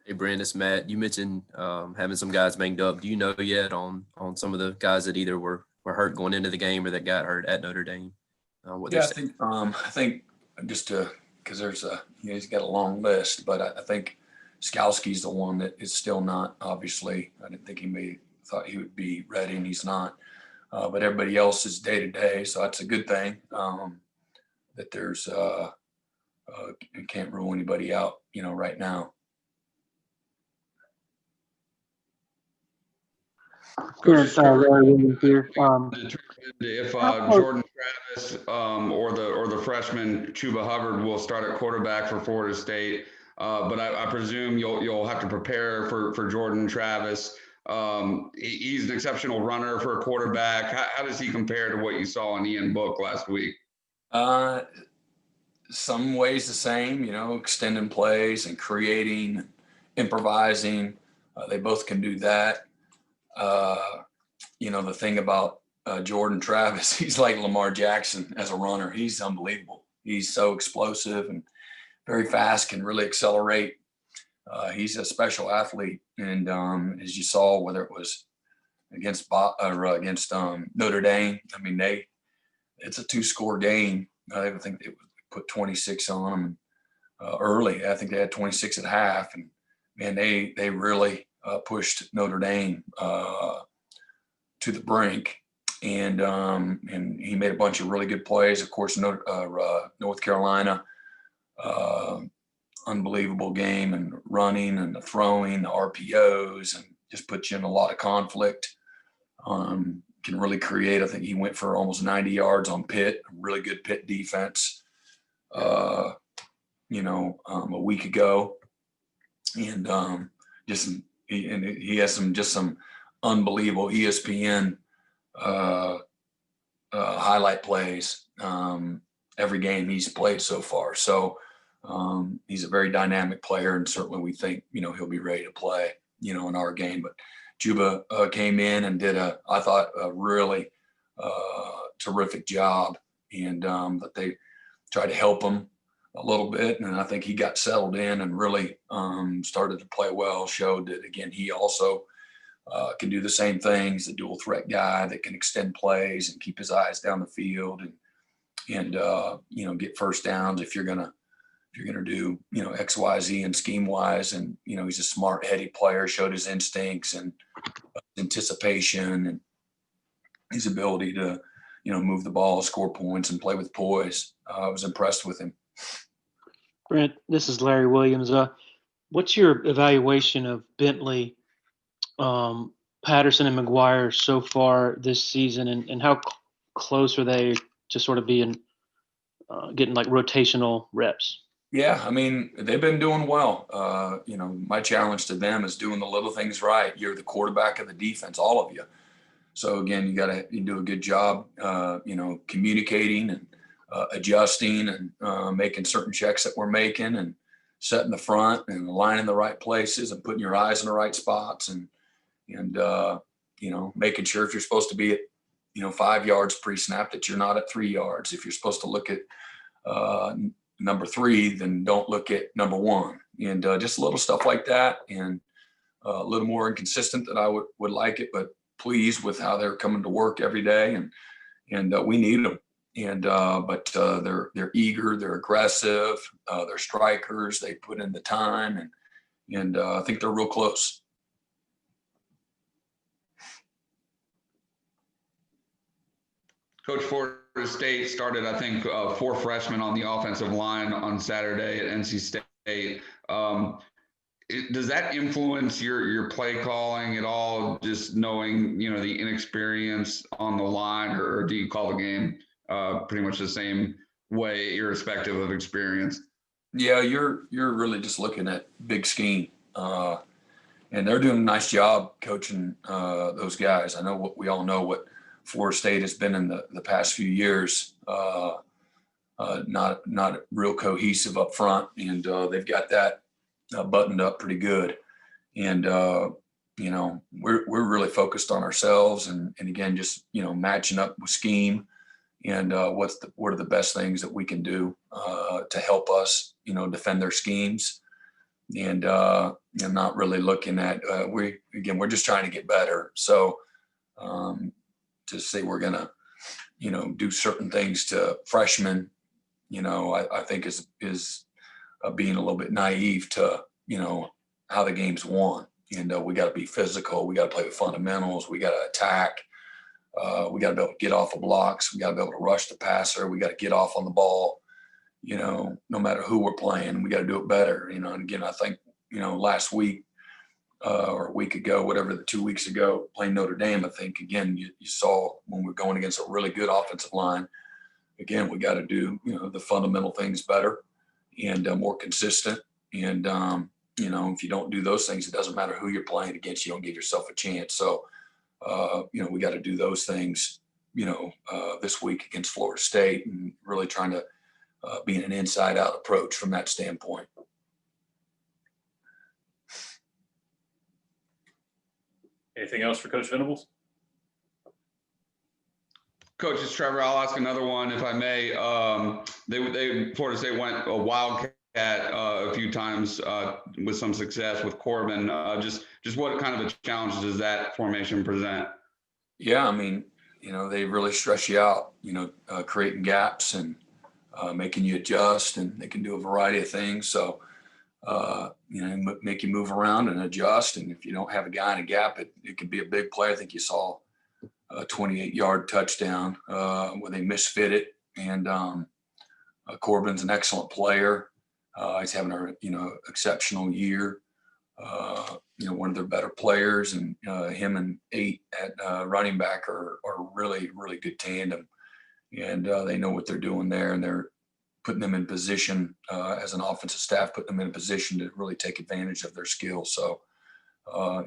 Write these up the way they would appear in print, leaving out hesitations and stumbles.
Hey, Brent, it's Matt. You mentioned having some guys banged up. Do you know yet on some of the guys that either were hurt going into the game or that got hurt at Notre Dame? What they're Yeah, saying? I think just to because there's he's got a long list, but I think Skalski's the one that is still not. Obviously, I didn't think he may thought he would be ready, and he's not. But everybody else is day to day, so that's a good thing. That there's you can't rule anybody out, right now. Yeah, Coach it's Stewart, Larry Williams here. we can determine if How close? Jordan Travis or the freshman Chuba Hubbard will start at quarterback for Florida State. But I presume you'll have to prepare for Jordan Travis. He's an exceptional runner for a quarterback. How does he compare to what you saw in Ian Book last week? Uh, some ways the same, extending plays and creating, improvising. They both can do that. The thing about Jordan Travis, he's like Lamar Jackson as a runner. He's unbelievable. He's so explosive and very fast, can really accelerate. He's a special athlete. And as you saw, whether it was against Notre Dame, I mean, it's a 2-score game. I think they put 26 on them early. I think they had 26 at half. And man, they really pushed Notre Dame to the brink, and he made a bunch of really good plays. Of course, North Carolina, unbelievable game, and running and the throwing, the RPOs, and just puts you in a lot of conflict. Can really create. I think he went for almost 90 yards on Pitt, really good Pitt defense, a week ago, and he has some unbelievable ESPN highlight plays every game he's played so far. So he's a very dynamic player, and certainly we think he'll be ready to play in our game. But Juba came in and did I thought a really terrific job, and that they tried to help him a little bit, and I think he got settled in and really started to play well. Showed that again he also can do the same things. A dual threat guy that can extend plays and keep his eyes down the field and get first downs if you're gonna do X, Y, Z and scheme wise. And he's a smart, heady player. Showed his instincts and anticipation and his ability to move the ball, score points, and play with poise. I was impressed with him. Brent, this is Larry Williams. What's your evaluation of Bentley, Patterson, and Maguire so far this season, and how close are they to sort of being getting like rotational reps? Yeah, I mean, they've been doing well. My challenge to them is doing the little things right. You're the quarterback of the defense, all of you. So again, you do a good job, communicating and adjusting and making certain checks that we're making and setting the front and aligning the right places and putting your eyes in the right spots and making sure if you're supposed to be at 5 yards pre-snap that you're not at 3 yards. If you're supposed to look at number 3, then don't look at number 1, and just little stuff like that, and a little more inconsistent than I would like it, but pleased with how they're coming to work every day, and we need them. And but they're eager, they're aggressive, they're strikers. They put in the time, and I think they're real close. Coach, Florida State started, I think, 4 freshmen on the offensive line on Saturday at NC State. Does that influence your play calling at all? Just knowing the inexperience on the line, or do you call the game pretty much the same way, irrespective of experience? Yeah, you're really just looking at big scheme, and they're doing a nice job coaching those guys. I know we all know what Florida State has been in the past few years, not real cohesive up front, and they've got that buttoned up pretty good. And we're really focused on ourselves, and again just matching up with scheme, and what are the best things that we can do to help us defend their schemes. and not really looking at we're just trying to get better. So to say we're gonna do certain things to freshmen, I think is being a little bit naive to how the game's won. And we got to be physical. We got to play with fundamentals. We got to attack. We got to be able to get off of blocks. We got to be able to rush the passer. We got to get off on the ball. No matter who we're playing, we got to do it better. And again, I think last week or a week ago, whatever, 2 weeks ago, playing Notre Dame, I think again you saw when we're going against a really good offensive line. Again, we got to do the fundamental things better and more consistent. And if you don't do those things, it doesn't matter who you're playing against. You don't give yourself a chance. So we got to do those things this week against Florida State, and really trying to be an inside out approach from that standpoint. Anything else for Coach Venables? Coach, it's Trevor. I'll ask another one if I may. Florida State went a wildcat a few times with some success with Corbin. Just what kind of a challenge does that formation present? Yeah, I mean, they really stress you out. Creating gaps and making you adjust, and they can do a variety of things. So. Make you move around and adjust. And if you don't have a guy in a gap, it can be a big play. I think you saw a 28-yard touchdown where they misfit it. And Corbin's an excellent player. He's having a exceptional year. One of their better players, and him and 8 at running back are really, really good tandem. And they know what they're doing there, and they're putting them in position as an offensive staff, putting them in a position to really take advantage of their skills. So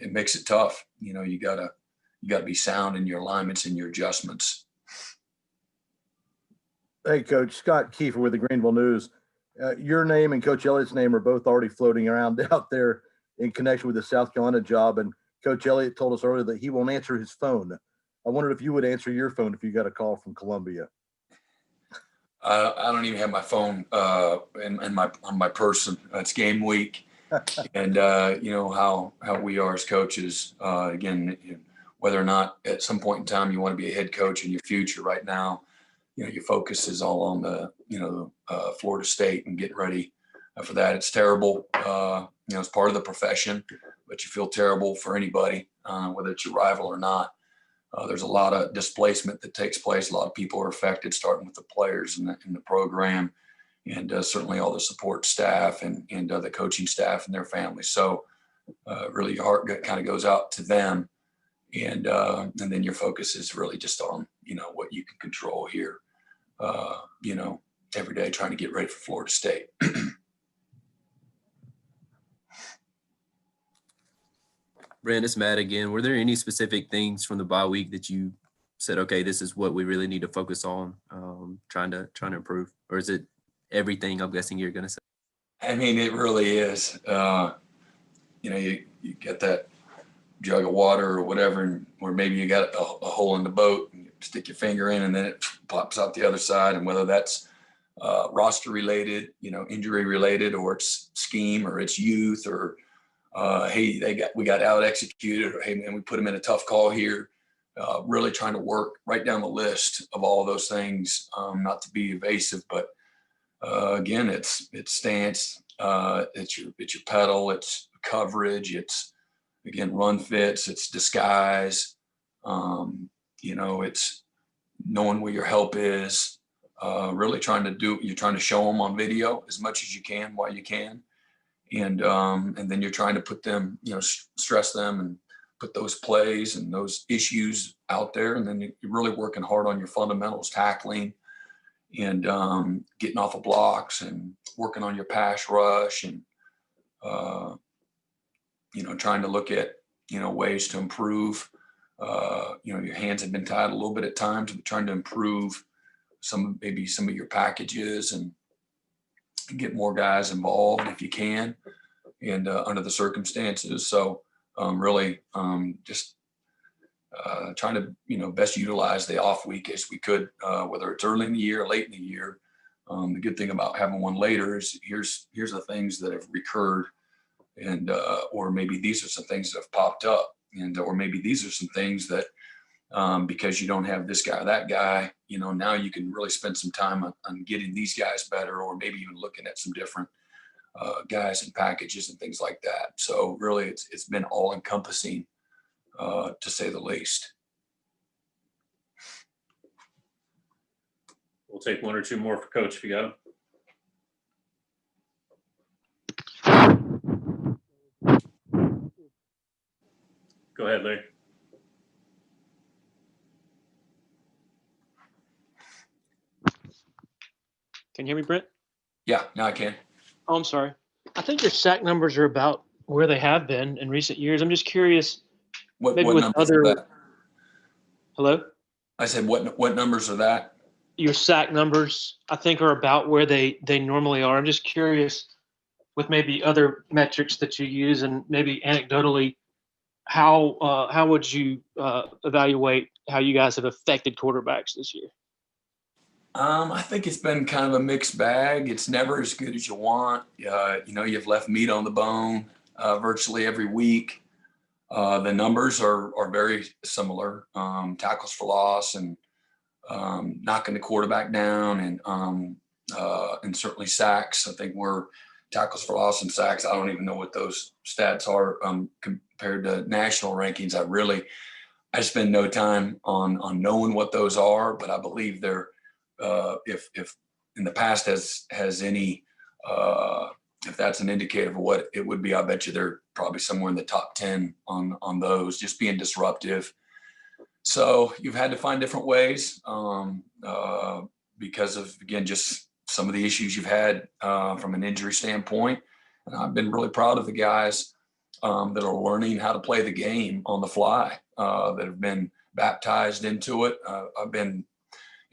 it makes it tough. You gotta be sound in your alignments and your adjustments. Hey, Coach, Scott Kiefer with the Greenville News. Your name and Coach Elliott's name are both already floating around out there in connection with the South Carolina job. And Coach Elliott told us earlier that he won't answer his phone. I wondered if you would answer your phone if you got a call from Columbia. I don't even have my phone on my person. It's game week, and how we are as coaches. Again, whether or not at some point in time you want to be a head coach in your future. Right now, your focus is all on the Florida State and getting ready for that. It's terrible. It's part of the profession, but you feel terrible for anybody, whether it's your rival or not. There's a lot of displacement that takes place. A lot of people are affected, starting with the players in the program, and certainly all the support staff and the coaching staff and their families. So really your heart kind of goes out to them. And then your focus is really just on, what you can control here, every day, trying to get ready for Florida State. Brent, it's Matt again. Were there any specific things from the bye week that you said, okay, this is what we really need to focus on, trying to improve? Or is it everything I'm guessing you're going to say? I mean, it really is. You get that jug of water or whatever, or maybe you got a hole in the boat and you stick your finger in and then it pops out the other side. And whether that's roster related, injury related, or it's scheme, or it's youth, or hey, we got out executed, or hey man, we put them in a tough call here. Really trying to work right down the list of all those things, not to be evasive, but again, it's stance, it's your pedal, it's coverage, it's again run fits, it's disguise, it's knowing where your help is. Really trying to show them on video as much as you can while you can. And then you're trying to put them, stress them and put those plays and those issues out there. And then you're really working hard on your fundamentals, tackling and getting off of blocks and working on your pass rush and, trying to look at, ways to improve. Your hands have been tied a little bit at times, but trying to improve maybe some of your packages and get more guys involved if you can, and under the circumstances. So really just trying to, best utilize the off week as we could, whether it's early in the year or late in the year. The good thing about having one later is here's the things that have recurred and or maybe these are some things that have popped up, and or maybe these are some things that because you don't have this guy or that guy, now you can really spend some time on getting these guys better, or maybe even looking at some different guys and packages and things like that. So really, it's been all encompassing, to say the least. We'll take one or two more for Coach if you got them. Go ahead, Larry. Can you hear me, Brent? Yeah, now I can. Oh, I'm sorry. I think your sack numbers are about where they have been in recent years. I'm just curious. What Maybe with numbers are other. that? Hello? I said, what numbers are that? Your sack numbers, I think, are about where they normally are. I'm just curious with maybe other metrics that you use, and maybe anecdotally, how would you evaluate how you guys have affected quarterbacks this year? I think it's been kind of a mixed bag. It's never as good as you want. You've left meat on the bone virtually every week. The numbers are very similar. Tackles for loss and knocking the quarterback down, and certainly sacks. I think we're tackles for loss and sacks. I don't even know what those stats are compared to national rankings. I spend no time on knowing what those are, but I believe they're if in the past has any if that's an indicator of what it would be, I bet you they're probably somewhere in the top 10 on those, just being disruptive. So you've had to find different ways because of, again, just some of the issues you've had from an injury standpoint. And I've been really proud of the guys that are learning how to play the game on the fly, that have been baptized into it. I've been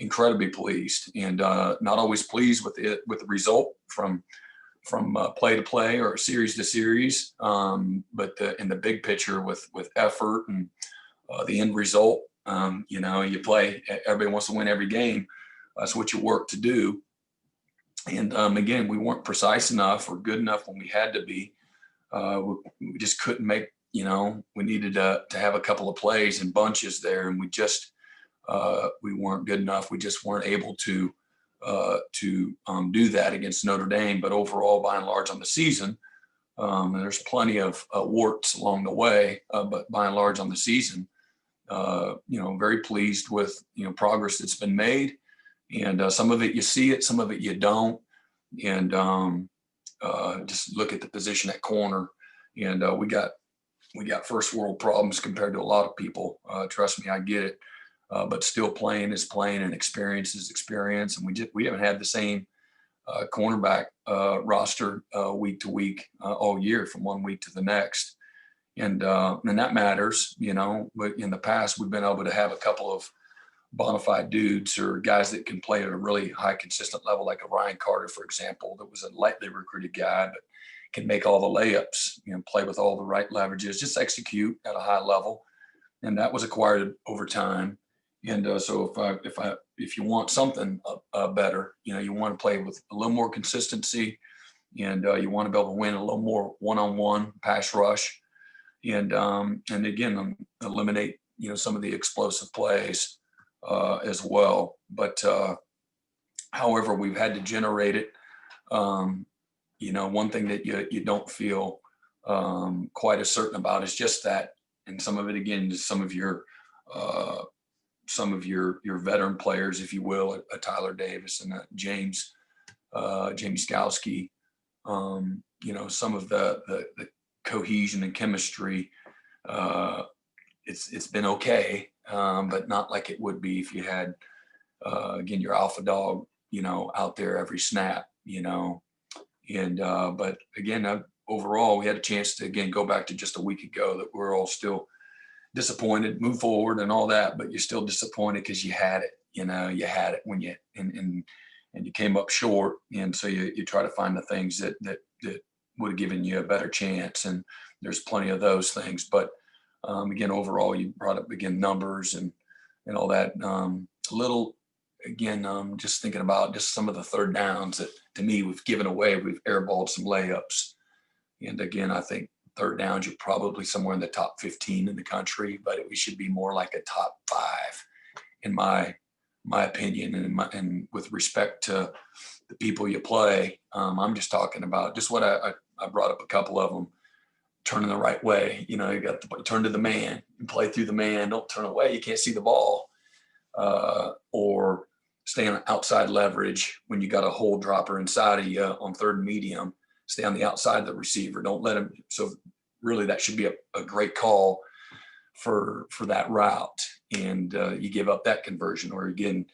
incredibly pleased, and not always pleased with the result from play to play or series to series, but in the big picture with effort and the end result. You play. Everybody wants to win every game. That's what you work to do. And again, we weren't precise enough or good enough when we had to be. We just couldn't make. We needed to have a couple of plays and bunches there, and we weren't good enough. We just weren't able to do that against Notre Dame. But overall, by and large, on the season, there's plenty of warts along the way. But by and large, on the season, very pleased with progress that's been made. And some of it you see it, some of it you don't. And just look at the position at corner. And we got first world problems compared to a lot of people. Trust me, I get it. But still, playing is playing, and experience is experience. And we haven't had the same cornerback roster week to week all year, from one week to the next. And that matters, but in the past, we've been able to have a couple of bona fide dudes or guys that can play at a really high, consistent level, like a Ryan Carter, for example, that was a lightly recruited guy, but can make all the layups, play with all the right leverages, just execute at a high level. And that was acquired over time. And so if you want something better, you want to play with a little more consistency, and you want to be able to win a little more one-on-one pass rush, and again, eliminate some of the explosive plays as well. But however, we've had to generate it. One thing that you don't feel quite as certain about is just that, and some of it again is some of your veteran players, if you will, a Tyler Davis and a Jamie Skowski. Some of the cohesion and chemistry. It's been okay, but not like it would be if you had again your alpha dog, out there every snap, And but again, overall, we had a chance to again go back to just a week ago that we're all still disappointed, move forward and all that, but you're still disappointed because you had it, you had it when you and you came up short. And so you try to find the things that would have given you a better chance. And there's plenty of those things. But again, overall, you brought up again numbers and all that. Just thinking about just some of the third downs that to me we've given away. We've airballed some layups, And again, I think third downs, you're probably somewhere in the top 15 in the country, but we should be more like a top 5 in my opinion. And with respect to the people you play, I'm just talking about just what I brought up a couple of them. Turning the right way, you got to turn to the man and play through the man. Don't turn away. You can't see the ball, or stay on outside leverage when you got a hole dropper inside of you on third and medium. Stay on the outside of the receiver. Don't let him. So really, that should be a great call for that route. And you give up that conversion, or again,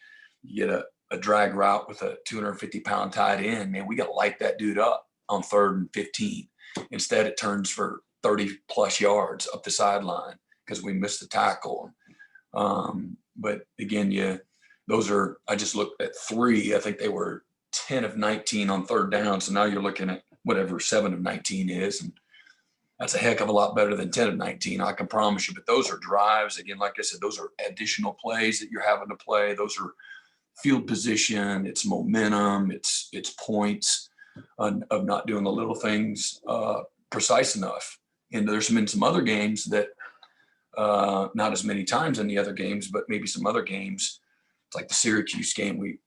you get a drag route with a 250-pound tight end. Man, we got to light that dude up on 3rd and 15. Instead, it turns for 30+ yards up the sideline because we missed the tackle. But again, those are, I just looked at 3. I think they were 10 of 19 on 3rd down. So now you're looking at whatever 7 of 19 is. And that's a heck of a lot better than 10 of 19, I can promise you. But those are drives. Again, like I said, those are additional plays that you're having to play. Those are field position. It's momentum. It's points. Of not doing the little things precise enough. And there's been some other games that not as many times in the other games, but maybe some other games, like the Syracuse game, we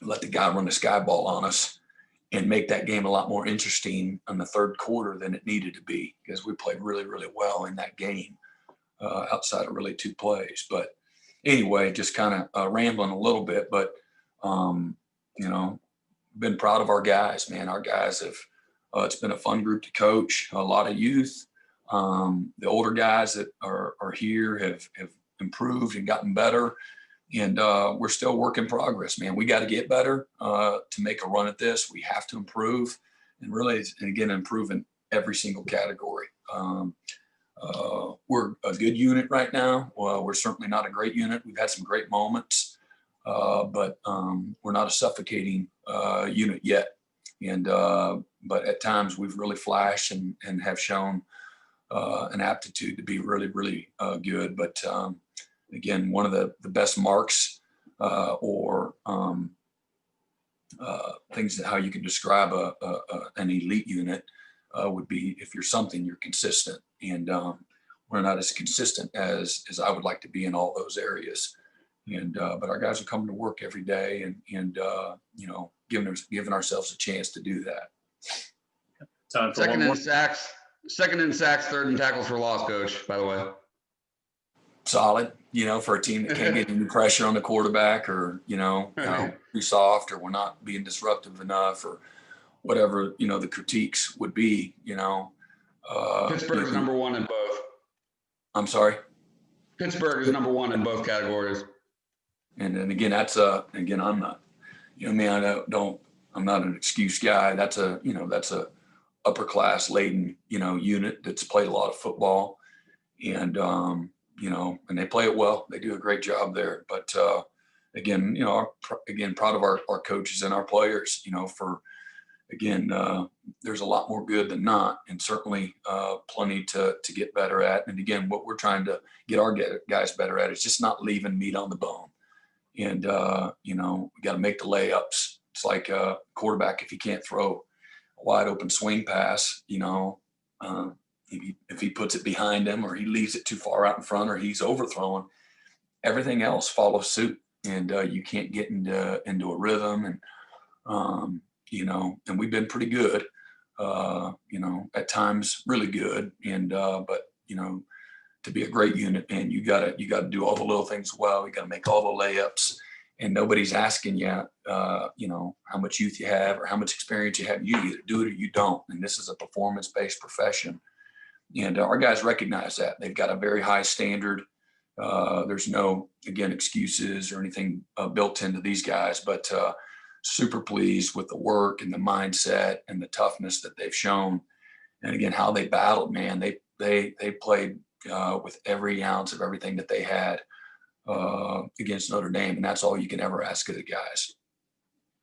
let the guy run the sky ball on us and make that game a lot more interesting in the 3rd quarter than it needed to be, because we played really, really well in that game outside of really 2 plays. But anyway, just kind of rambling a little bit, but been proud of our guys, man. Our guys have, it's been a fun group to coach, a lot of youth. The older guys that are here have improved and gotten better. And we're still work in progress, man. We got to get better to make a run at this. We have to improve, and really, and again, improve in every single category. We're a good unit right now. Well, we're certainly not a great unit. We've had some great moments, but we're not a suffocating unit yet. And but at times we've really flashed and have shown an aptitude to be really, really good. But again, one of the best marks or things that how you can describe an elite unit would be, if you're something, you're consistent. And we're not as consistent as I would like to be in all those areas. And but our guys are coming to work every day and giving ourselves a chance to do that. Time for Second one more. in sacks, 3rd in tackles for loss, coach, by the way. Solid, for a team that can't get any pressure on the quarterback, or too soft, or we're not being disruptive enough, or whatever the critiques would be. Pittsburgh's number 1 in both. I'm sorry. Pittsburgh is number 1 in both categories. And then again, that's again, I'm not, I'm not an excuse guy. That's a upper class laden, unit that's played a lot of football, and, and they play it well. They do a great job there. But again, proud of our coaches and our players, for, again, there's a lot more good than not, and certainly plenty to get better at. And again, what we're trying to get our guys better at is just not leaving meat on the bone. And, we got to make the layups. It's like a quarterback, if he can't throw a wide open swing pass, if he puts it behind him, or he leaves it too far out in front, or he's overthrown, everything else follows suit. And you can't get into a rhythm. And, and we've been pretty good, at times really good. And, but, to be a great unit, man, you gotta do all the little things well. You gotta make all the layups, and nobody's asking you, how much youth you have or how much experience you have. You either do it or you don't. And this is a performance-based profession. And our guys recognize that. They've got a very high standard. There's no, again, excuses or anything built into these guys, but super pleased with the work and the mindset and the toughness that they've shown. And again, how they battled, man. They played with every ounce of everything that they had against Notre Dame. And that's all you can ever ask of the guys.